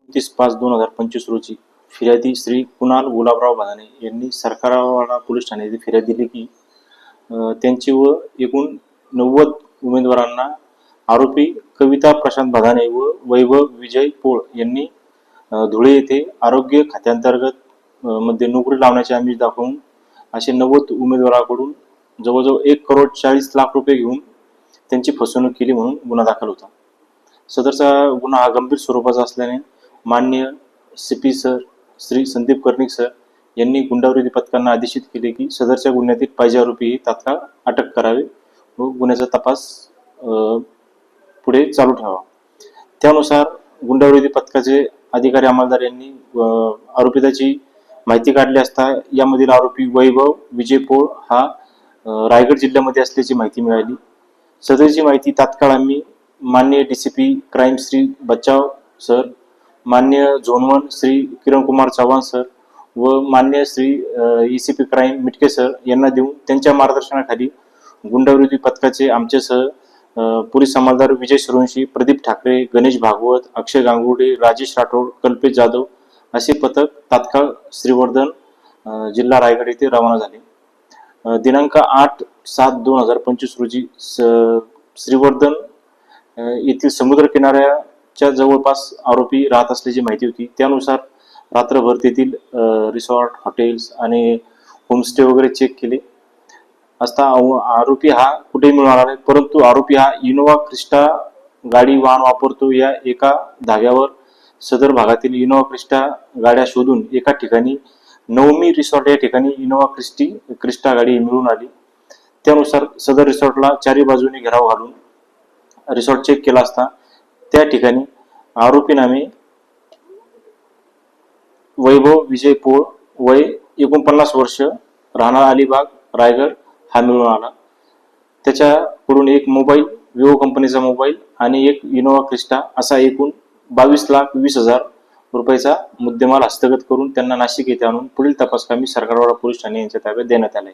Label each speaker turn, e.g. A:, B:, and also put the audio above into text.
A: 29/5/2025 रोजी फिर्यादी श्री कुणाल गुलाबराव भादाणे यांनी सरकारवाडा पोलीस ठाणे येथे फिर्याद दिली की त्यांची व एकूण 90 उमेदवारांना आरोपी कविता प्रशांत भादाणे व वैभव विजय पोळ यांनी धुळे येथे आरोग्य खात्यांतर्गत मध्ये नोकरी लावण्याचे आमिष दाखवून असे 90 उमेदवारांकडून जवळजवळ 1,40,00,00,000 रुपये घेऊन त्यांची फसवणूक केली म्हणून गुन्हा दाखल होता. सदरचा गुन्हा हा गंभीर स्वरूपाचा असल्याने माननीय CP sir Shri Sandeep Karnik sir यांनी गुंडाविरोधी पथकांना आदेशित केले की सदरच्या गुन्ह्यातील पाहिजे आरोपी तात्काळ अटक करावे व गुन्ह्याचा तपास पुढे चालू ठेवावा. त्यानुसार गुंडाविरोधी पथकाचे अधिकारी अंमलदार यांनी आरोपिताची माहिती काढली असता यामधील आरोपी वैभव विजय पोळ हा रायगड जिल्ह्यामध्ये असल्याची माहिती मिळाली. सदरची माहिती तात्काळ आम्ही माननीय DCP क्राईम श्री बचाव सर, माननीय झोन 1 श्री किरण कुमार चव्हाण सर व माननीय Shri ECP crime Mitke sir यांना देऊन त्यांच्या मार्गदर्शनाखाली गुंडाविरोधी पथकाचे आमच्यासह पोलीस अंमलदार विजय सूर्यवंशी, प्रदीप ठाकरे, गणेश भागवत, अक्षय गांगुर्डे, राजेश राठोड, कल्पेश जाधव असे पथक तात्काळ श्रीवर्धन जिल्हा रायगड येथे रवाना झाले. दिनांक 8/7/2025 रोजी श्रीवर्धन येथील समुद्र किनाऱ्याच्या जवळपास आरोपी राहत असल्याची माहिती होती. त्यानुसार रात्रभर तेथील रिसॉर्ट, हॉटेल्स आणि होमस्टे वगैरे चेक केले असता आरोपी हा कुठेही मिळाला नाही, परंतु आरोपी हा इनोवा क्रिस्टा गाडी वाहन वापरतो या एका धाग्यावर सदर भागातील इनोवा क्रिस्टा गाड्या शोधून एका ठिकाणी नवमी रिसॉर्ट या ठिकाणी इनोवा क्रिस्टा गाडी मिळून आली. त्यानुसार सदर रिसॉर्टला चारी बाजूने घेराव घालून रिसॉर्ट चेक केला असता त्या ठिकाणी आरोपी नामे वैभव विजय पोळ वय 49 वर्ष राहणार अलिबाग रायगड हा मिळून आला. त्याच्याकडून एक मोबाईल, विवो कंपनीचा मोबाईल आणि एक इनोवा क्रिस्टा असा एकूण 22,20,000 रुपयाचा मुद्देमाल हस्तगत करून त्यांना नाशिक येथे आणून पुढील तपासकामी सरकारवाडा पोलीस ठाणे यांच्या ताब्यात देण्यात आले.